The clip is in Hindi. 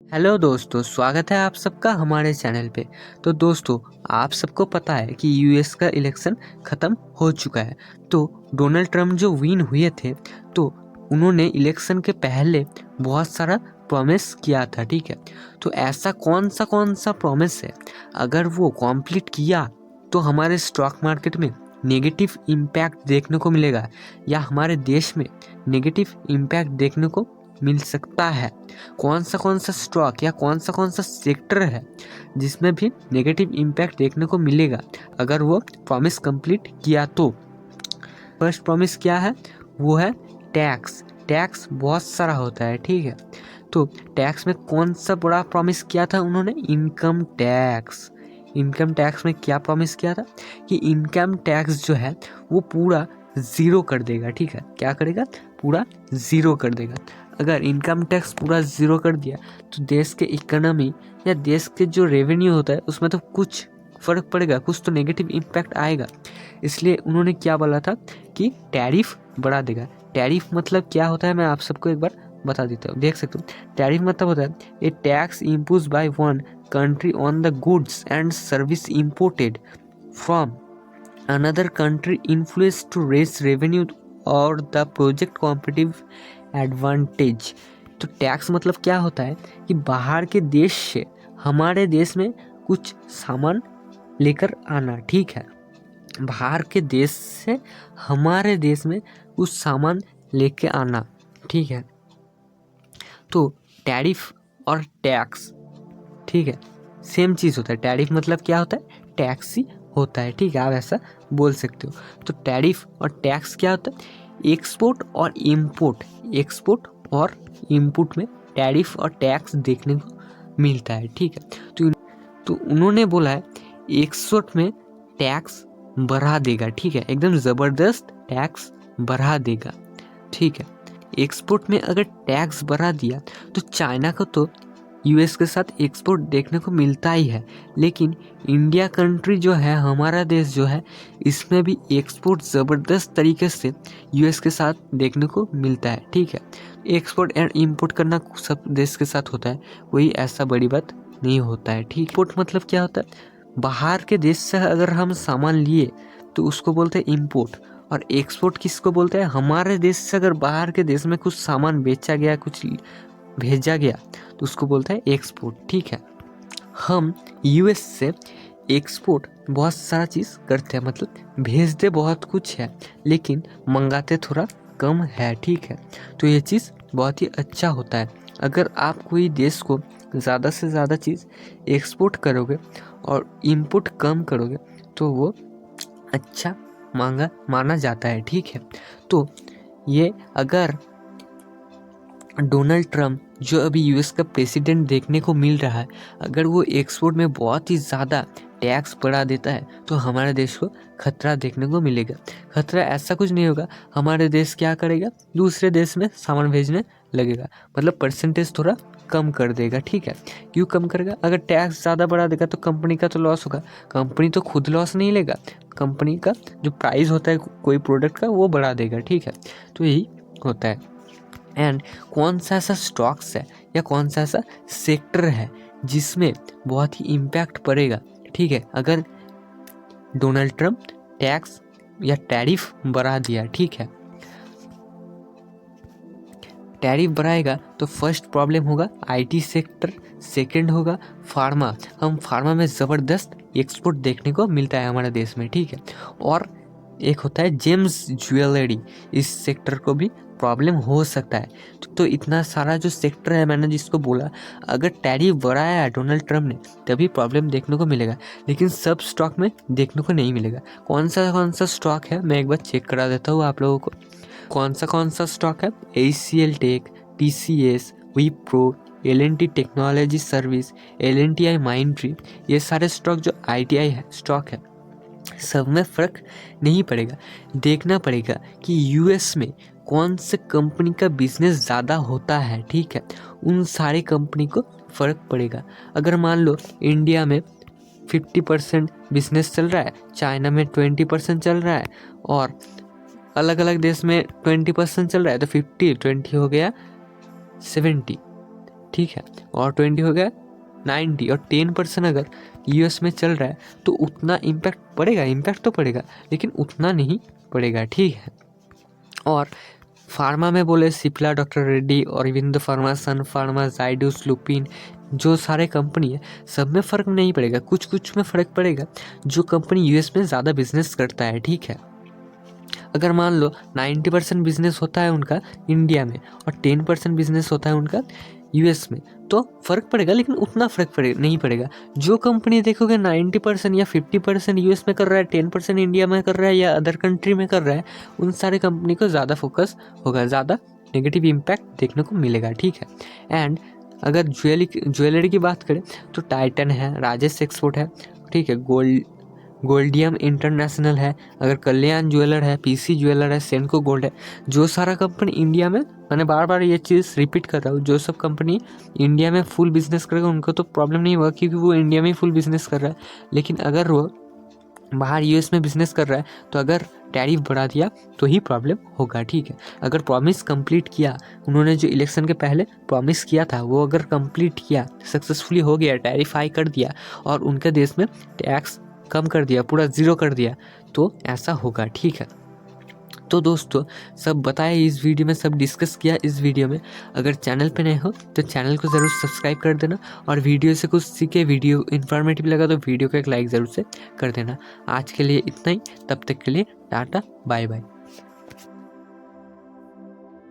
हेलो दोस्तों, स्वागत है आप सबका हमारे चैनल पे। तो दोस्तों, आप सबको पता है कि यूएस का इलेक्शन ख़त्म हो चुका है। तो डोनाल्ड ट्रम्प जो विन हुए थे, तो उन्होंने इलेक्शन के पहले बहुत सारा प्रॉमिस किया था, ठीक है। तो ऐसा कौन सा प्रॉमिस है, अगर वो कंप्लीट किया तो हमारे स्टॉक मार्केट में नेगेटिव इम्पैक्ट देखने को मिलेगा या हमारे देश में नेगेटिव इम्पैक्ट देखने को मिल सकता है। कौन सा स्टॉक या कौन सा सेक्टर है जिसमें भी नेगेटिव इम्पैक्ट देखने को मिलेगा अगर वो प्रॉमिस कंप्लीट किया तो। फर्स्ट प्रॉमिस क्या है? वो है टैक्स। टैक्स बहुत सारा होता है, ठीक है। तो टैक्स में कौन सा बड़ा प्रॉमिस किया था उन्होंने? Income tax. इनकम टैक्स में क्या प्रॉमिस किया था कि इनकम टैक्स जो है वो पूरा ज़ीरो कर देगा, ठीक है। क्या करेगा? पूरा ज़ीरो कर देगा। अगर इनकम टैक्स पूरा ज़ीरो कर दिया तो देश के इकोनॉमी या देश के जो रेवेन्यू होता है उसमें तो कुछ फ़र्क पड़ेगा, कुछ तो नेगेटिव इम्पैक्ट आएगा। इसलिए उन्होंने क्या बोला था कि टैरिफ बढ़ा देगा। टैरिफ मतलब क्या होता है, मैं आप सबको एक बार बता देता हूँ, देख सकते हो। टैरिफ मतलब होता है a tax impose by one country on the goods and service imported from another country influence to raise revenue और द प्रोजेक्ट कॉम्पिटिटिव एडवांटेज। तो टैक्स मतलब क्या होता है कि बाहर के देश से हमारे देश में कुछ सामान लेकर आना, ठीक है। बाहर के देश से हमारे देश में कुछ सामान लेके आना, ठीक है। तो टैरिफ और टैक्स, ठीक है, सेम चीज़ होता है। टैरिफ मतलब क्या होता है? टैक्स ही होता है, ठीक है, आप ऐसा बोल सकते हो। तो टैरिफ और टैक्स क्या होता है? एक्सपोर्ट और इंपोर्ट, एक्सपोर्ट और इंपोर्ट में टैरिफ और टैक्स देखने को मिलता है, ठीक है। तो उन्होंने बोला है एक्सपोर्ट में टैक्स बढ़ा देगा, ठीक है, एकदम ज़बरदस्त टैक्स बढ़ा देगा, ठीक है। एक्सपोर्ट में अगर टैक्स बढ़ा दिया तो चाइना को तो यूएस के साथ एक्सपोर्ट देखने को मिलता ही है, लेकिन इंडिया कंट्री जो है, हमारा देश जो है, इसमें भी एक्सपोर्ट ज़बरदस्त तरीके से यूएस के साथ देखने को मिलता है, ठीक है। एक्सपोर्ट एंड इंपोर्ट करना सब देश के साथ होता है, कोई ऐसा बड़ी बात नहीं होता है, ठीक। इंपोर्ट मतलब क्या होता है? बाहर के देश से अगर हम सामान लिए तो उसको बोलते हैं इम्पोर्ट। और एक्सपोर्ट किसको बोलते हैं? हमारे देश से अगर बाहर के देश में कुछ सामान बेचा गया, कुछ भेजा गया, तो उसको बोलते हैं एक्सपोर्ट, ठीक है। हम यूएस से एक्सपोर्ट बहुत सारा चीज़ करते हैं, मतलब भेजते बहुत कुछ है लेकिन मंगाते थोड़ा कम है, ठीक है। तो ये चीज़ बहुत ही अच्छा होता है। अगर आप कोई देश को ज़्यादा से ज़्यादा चीज़ एक्सपोर्ट करोगे और इनपुट कम करोगे तो वो अच्छा माना जाता है, ठीक है। तो ये अगर डोनाल्ड ट्रम्प जो अभी यूएस का प्रेसिडेंट देखने को मिल रहा है, अगर वो एक्सपोर्ट में बहुत ही ज़्यादा टैक्स बढ़ा देता है तो हमारे देश को खतरा देखने को मिलेगा। खतरा ऐसा कुछ नहीं होगा, हमारे देश क्या करेगा? दूसरे देश में सामान भेजने लगेगा, मतलब परसेंटेज थोड़ा कम कर देगा, ठीक है। क्यों कम करेगा? अगर टैक्स ज़्यादा बढ़ा देगा तो कंपनी का तो लॉस होगा। कंपनी तो खुद लॉस नहीं लेगा, कंपनी का जो प्राइस होता है कोई प्रोडक्ट का वो बढ़ा देगा, ठीक है। तो यही होता है। एंड कौन सा ऐसा स्टॉक्स है या कौन सा ऐसा सेक्टर है जिसमें बहुत ही इम्पैक्ट पड़ेगा, ठीक है, अगर डोनाल्ड ट्रम्प टैक्स या टैरिफ बढ़ा दिया, ठीक है। टैरिफ बढ़ाएगा तो फर्स्ट प्रॉब्लम होगा आईटी सेक्टर, सेकंड होगा फार्मा। हम फार्मा में ज़बरदस्त एक्सपोर्ट देखने को मिलता है हमारे देश में, ठीक है। और एक होता है जेम्स ज्वेलरी, इस सेक्टर को भी प्रॉब्लम हो सकता है। तो इतना सारा जो सेक्टर है मैंने जिसको बोला, अगर टैरिफ बढ़ाया है डोनाल्ड ट्रम्प ने तभी प्रॉब्लम देखने को मिलेगा, लेकिन सब स्टॉक में देखने को नहीं मिलेगा। कौन सा स्टॉक है मैं एक बार चेक करा देता हूँ आप लोगों को। कौन सा स्टॉक है? ACL take, TCS, Wipro, LNT technology service, LNTI Mindtree, ये सारे स्टॉक जो ITI है स्टॉक है, सब में फ़र्क नहीं पड़ेगा। देखना पड़ेगा कि यूएस में कौन से कंपनी का बिजनेस ज़्यादा होता है, ठीक है, उन सारे कंपनी को फ़र्क पड़ेगा। अगर मान लो इंडिया में 50% बिजनेस चल रहा है, चाइना में 20% चल रहा है और अलग अलग देश में 20% चल रहा है, तो 50 20 हो गया 70, ठीक है, और 20 हो गया 90, और 10% अगर यूएस में चल रहा है तो उतना इम्पैक्ट पड़ेगा, इम्पैक्ट तो पड़ेगा लेकिन उतना नहीं पड़ेगा, ठीक है। और फार्मा में बोले सिप्ला, डॉक्टर रेड्डी, अरविंद फार्मा, सन फार्मा, जाइडस, लुपिन, जो सारे कंपनी है सब में फ़र्क नहीं पड़ेगा, कुछ कुछ में फ़र्क पड़ेगा जो कंपनी यूएस में ज़्यादा बिजनेस करता है, ठीक है। अगर मान लो 90% बिजनेस होता है उनका इंडिया में और 10% बिजनेस होता है उनका यूएस में, तो फ़र्क पड़ेगा लेकिन उतना फ़र्क नहीं पड़ेगा। जो कंपनी देखोगे 90% या 50% यूएस में कर रहा है, 10% इंडिया में कर रहा है या अदर कंट्री में कर रहा है, उन सारे कंपनी को ज़्यादा फोकस होगा, ज़्यादा नेगेटिव इम्पैक्ट देखने को मिलेगा, ठीक है। एंड अगर ज्वेलरी की बात करें तो टाइटन है, राजेश एक्सपोर्ट है, ठीक है, गोल्डियम इंटरनेशनल है, अगर कल्याण ज्वेलर है, पीसी ज्वेलर है, सेनको गोल्ड है, जो सारा कंपनी इंडिया में, मैंने बार बार ये चीज़ रिपीट कर रहा हूँ, जो सब कंपनी इंडिया में फुल बिजनेस करेगा उनको तो प्रॉब्लम नहीं होगा क्योंकि वो इंडिया में ही फुल बिजनेस कर रहा है। लेकिन अगर वो बाहर यूएस में बिजनेस कर रहा है तो अगर टैरिफ बढ़ा दिया तो ही प्रॉब्लम होगा, ठीक है। अगर प्रॉमिस कंप्लीट किया, उन्होंने जो इलेक्शन के पहले प्रॉमिस किया था वो अगर कंप्लीट किया, सक्सेसफुली हो गया, टैरिफ हाई कर दिया और उनके देश में टैक्स कम कर दिया, पूरा ज़ीरो कर दिया, तो ऐसा होगा, ठीक है। तो दोस्तों सब बताया इस वीडियो में, सब डिस्कस किया इस वीडियो में। अगर चैनल पे नए हो तो चैनल को ज़रूर सब्सक्राइब कर देना और वीडियो से कुछ सीखे, वीडियो इन्फॉर्मेटिव लगा तो वीडियो को एक लाइक ज़रूर से कर देना। आज के लिए इतना ही, तब तक के लिए टाटा बाय बाय।